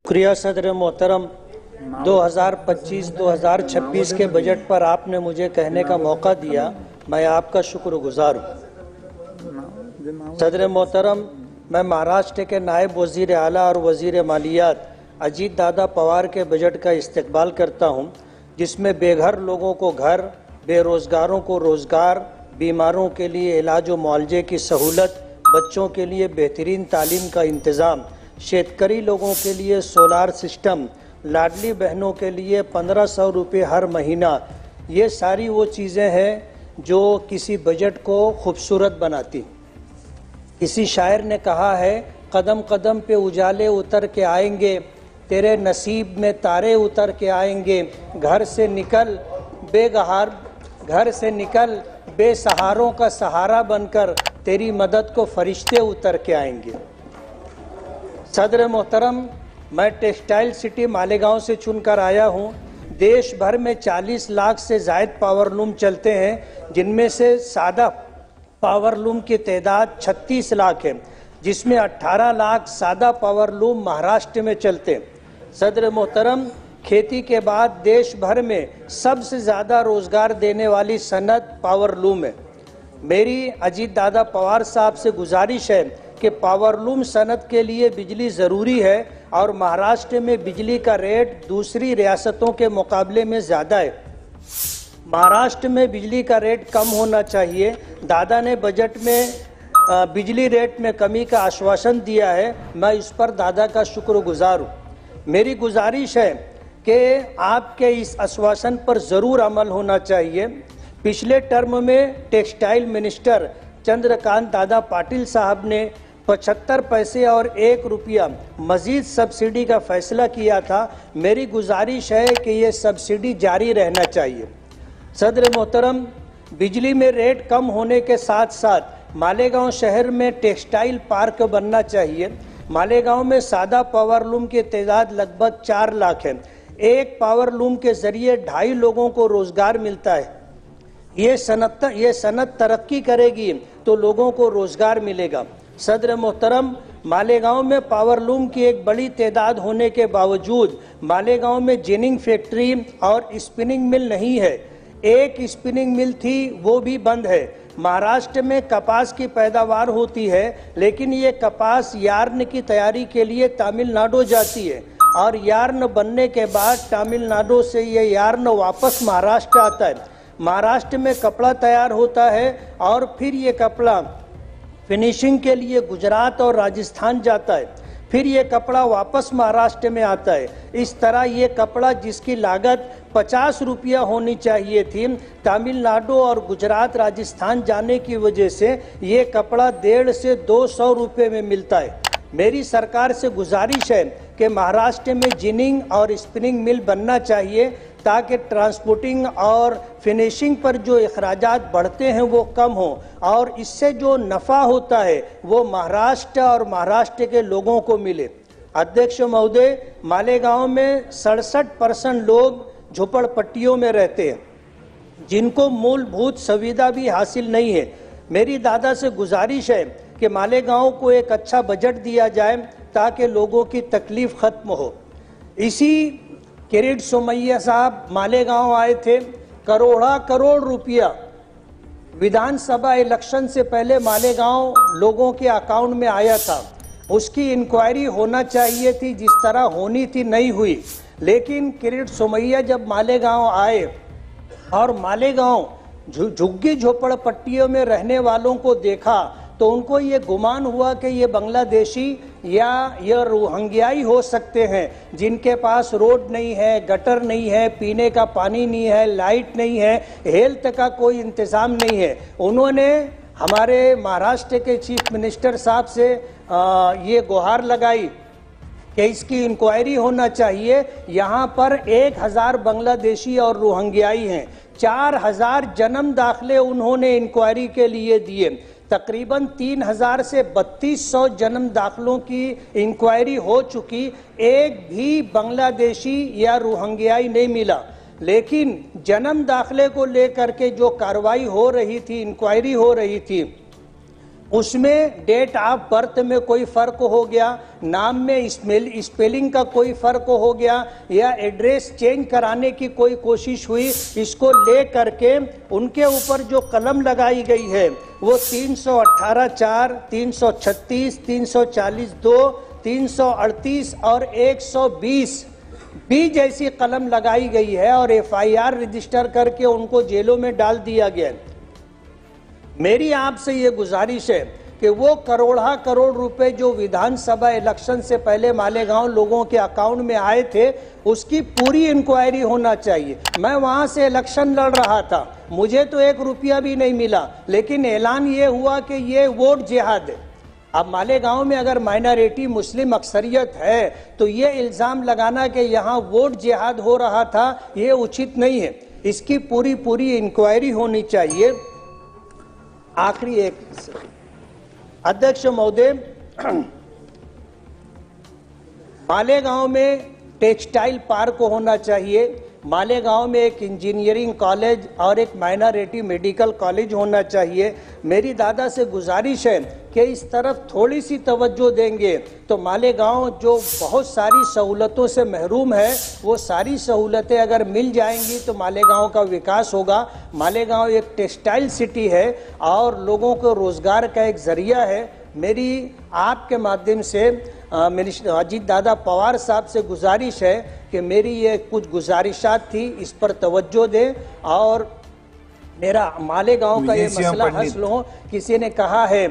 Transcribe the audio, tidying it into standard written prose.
शुक्रिया सदर मोहतरम। 2025-2026 के बजट पर आपने मुझे कहने का मौका दिया, मैं आपका शुक्रगुजार हूँ। सदर मोहतरम, मैं महाराष्ट्र के नायब वज़ीर आला और वज़ीर मालियात अजीत दादा पवार के बजट का इस्तकबाल करता हूँ, जिसमें बेघर लोगों को घर, बेरोज़गारों को रोज़गार, बीमारों के लिए इलाज व मुआवजे की सहूलत, बच्चों के लिए बेहतरीन तालीम का इंतज़ाम, शेतकरी लोगों के लिए सोलार सिस्टम, लाडली बहनों के लिए 1500 रुपये हर महीना, ये सारी वो चीज़ें हैं जो किसी बजट को खूबसूरत बनाती। किसी शायर ने कहा है, कदम कदम पे उजाले उतर के आएंगे, तेरे नसीब में तारे उतर के आएंगे, घर से निकल बेसहारों का सहारा बनकर, तेरी मदद को फरिश्ते उतर के आएंगे। सदर मोहतरम, मैं टेक्सटाइल सिटी मालेगांव से चुनकर आया हूं। देश भर में 40 लाख से ज़ायद पावरलूम चलते हैं, जिनमें से सादा पावरलूम की तादाद 36 लाख है, जिसमें 18 लाख सादा पावरलूम महाराष्ट्र में चलते हैं। सदर मोहतरम, खेती के बाद देश भर में सबसे ज़्यादा रोज़गार देने वाली सनत पावरलूम है। मेरी अजीत दादा पवार साहब से गुजारिश है कि पावरलूम सनत के लिए बिजली ज़रूरी है और महाराष्ट्र में बिजली का रेट दूसरी रियासतों के मुकाबले में ज़्यादा है। महाराष्ट्र में बिजली का रेट कम होना चाहिए। दादा ने बजट में बिजली रेट में कमी का आश्वासन दिया है, मैं इस पर दादा का शुक्रगुजार हूँ। मेरी गुजारिश है कि आपके इस आश्वासन पर ज़रूर अमल होना चाहिए। पिछले टर्म में टेक्सटाइल मिनिस्टर चंद्रकांत दादा पाटिल साहब ने 75 पैसे और 1 रुपया मजीद सब्सिडी का फैसला किया था। मेरी गुजारिश है कि ये सब्सिडी जारी रहना चाहिए। सदर मोहतरम, बिजली में रेट कम होने के साथ साथ मालेगांव शहर में टेक्सटाइल पार्क बनना चाहिए। मालेगांव में सादा पावरलूम की तादाद लगभग 4 लाख है। एक पावरलूम के जरिए 2.5 लोगों को रोजगार मिलता है। ये सनत तरक्की करेगी तो लोगों को रोजगार मिलेगा। सदर मोहतरम, मालेगांव में पावरलूम की एक बड़ी तादाद होने के बावजूद मालेगांव में जिनिंग फैक्ट्री और स्पिनिंग मिल नहीं है। एक स्पिनिंग मिल थी, वो भी बंद है। महाराष्ट्र में कपास की पैदावार होती है, लेकिन ये कपास यार्न की तैयारी के लिए तमिलनाडु जाती है और यार्न बनने के बाद तमिलनाडु से ये यार्न वापस महाराष्ट्र आता है। महाराष्ट्र में कपड़ा तैयार होता है और फिर ये कपड़ा फिनिशिंग के लिए गुजरात और राजस्थान जाता है, फिर ये कपड़ा वापस महाराष्ट्र में आता है। इस तरह ये कपड़ा जिसकी लागत 50 रुपया होनी चाहिए थी, तमिलनाडु और गुजरात राजस्थान जाने की वजह से ये कपड़ा 150 से 200 रुपये में मिलता है। मेरी सरकार से गुजारिश है कि महाराष्ट्र में जिनिंग और स्पिनिंग मिल बनना चाहिए, ताकि ट्रांसपोर्टिंग और फिनिशिंग पर जो अखराजात बढ़ते हैं वो कम हो और इससे जो नफ़ा होता है वो महाराष्ट्र और महाराष्ट्र के लोगों को मिले। अध्यक्ष महोदय, मालेगांव में 67% लोग झोपड़पट्टियों में रहते हैं, जिनको मूलभूत सुविधा भी हासिल नहीं है। मेरी दादा से गुजारिश है कि मालेगांव को एक अच्छा बजट दिया जाए ताकि लोगों की तकलीफ खत्म हो। इसी किरीट सोमैया साहब मालेगांव आए थे, करोड़ रुपया विधानसभा इलेक्शन से पहले मालेगांव लोगों के अकाउंट में आया था। उसकी इंक्वायरी होना चाहिए थी, जिस तरह होनी थी नहीं हुई। लेकिन किरीट सोमैया जब मालेगांव आए और मालेगांव झुग्गी झोपड़पट्टियों में रहने वालों को देखा तो उनको ये गुमान हुआ कि ये बांग्लादेशी या ये रोहिंग्याई हो सकते हैं, जिनके पास रोड नहीं है, गटर नहीं है, पीने का पानी नहीं है, लाइट नहीं है, हेल्थ का कोई इंतज़ाम नहीं है। उन्होंने हमारे महाराष्ट्र के चीफ मिनिस्टर साहब से ये गुहार लगाई कि इसकी इंक्वायरी होना चाहिए। यहाँ पर 1000 बांग्लादेशी और रोहिंग्याई हैं। 4000 जन्म दाखिले उन्होंने इंक्वायरी के लिए दिए। तकरीबन 3000 से 3200 जन्म दाखिलों की इंक्वायरी हो चुकी, एक भी बांग्लादेशी या रोहिंग्याई नहीं मिला। लेकिन जन्म दाखिले को लेकर के जो कार्रवाई हो रही थी, इंक्वायरी हो रही थी, उसमें डेट ऑफ बर्थ में कोई फर्क हो गया, नाम में स्पेलिंग का कोई फर्क हो गया, या एड्रेस चेंज कराने की कोई कोशिश हुई, इसको ले करके उनके ऊपर जो कलम लगाई गई है वो 318(4), 336, 340(2), 338 और 120 भी जैसी कलम लगाई गई है और एफआईआर रजिस्टर करके उनको जेलों में डाल दिया गया। मेरी आपसे ये गुजारिश है कि वो करोड़ रुपए जो विधानसभा इलेक्शन से पहले मालेगांव लोगों के अकाउंट में आए थे, उसकी पूरी इंक्वायरी होना चाहिए। मैं वहां से इलेक्शन लड़ रहा था, मुझे तो 1 रुपया भी नहीं मिला, लेकिन ऐलान ये हुआ कि ये वोट जिहाद है। अब मालेगांव में अगर माइनॉरिटी मुस्लिम अक्सरियत है तो ये इल्जाम लगाना कि यहाँ वोट जिहाद हो रहा था, ये उचित नहीं है। इसकी पूरी इंक्वायरी होनी चाहिए। आखिरी एक, अध्यक्ष महोदय, मालेगांव में टेक्सटाइल पार्क होना चाहिए, मालेगांव में एक इंजीनियरिंग कॉलेज और एक माइनॉरिटी मेडिकल कॉलेज होना चाहिए। मेरी दादा से गुजारिश है कि इस तरफ थोड़ी सी तवज्जो देंगे तो मालेगांव जो बहुत सारी सहूलतों से महरूम है, वो सारी सहूलतें अगर मिल जाएंगी तो मालेगांव का विकास होगा। मालेगांव एक टेक्सटाइल सिटी है और लोगों को रोजगार का एक जरिया है। मेरी आपके माध्यम से मिनिस्टर अजीत दादा पवार साहब से गुजारिश है कि मेरी ये कुछ गुजारिशात थी, इस पर तवज्जो दें और मेरा मालेगांव का ये मसला हल हो। किसी ने कहा है